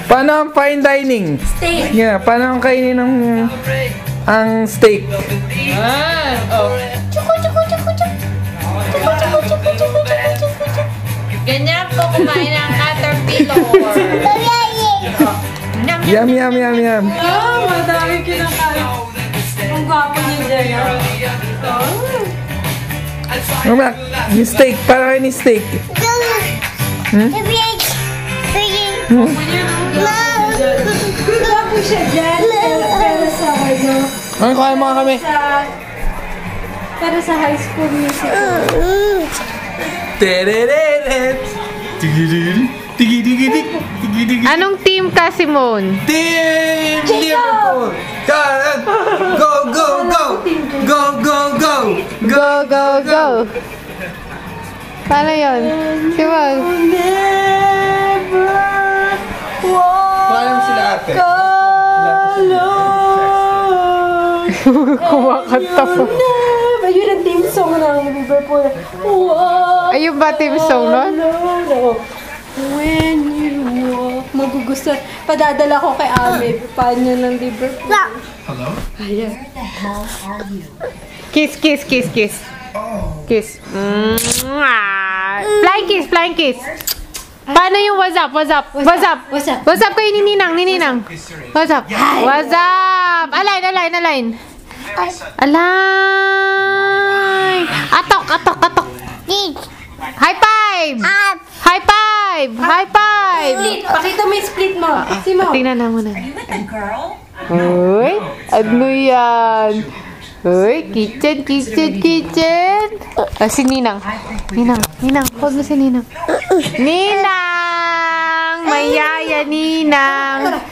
Paano ang fine dining? Steak. Yeah, paano ang kainin ang steak? Oh. Chuku, chuku, chuku, chuku. Chuku, chuku, chuku, chuku, chuku, chuku. Ganyan po kumain ang caterpillar. Yum, yum, yum, yum. Oh, madami kinakain. Ang gwapo niya dyan. Mama, yung steak. Para kayo ni steak. Gwapo siya dyan. Pero sa ano. Ano kaya mga kami? Pero sa high school music. Anong team ka, Simone? Team Liverpool! Go, go, go! Go, go, go! Go, go, go! Paano yun? Simone? Paano sila ate? Kumakanta po. Ayun ang team song ng Liverpool. Ayun ba team song nun? When you walk, magugustuhan. Padadala ko kay Ame. Paano ng Liverpool? Hello? Ayan. Kiss, kiss, kiss, kiss. Kiss. Flying kiss, flying kiss. Paano yung what's up, what's up, what's up? What's up? What's up kay Ninang, Ninang? What's up? What's up? Align, align, align. Align. Atok, atok, atok. High five! High five! High five! Split. Pakita mo yung split mo. Simo. Tingnan na muna. Uy, ano yan? Uy, kitchen, kitchen, kitchen. Si Ninang. Ninang, Ninang. Huwag mo si Ninang. Ninang! May yaya, Ninang.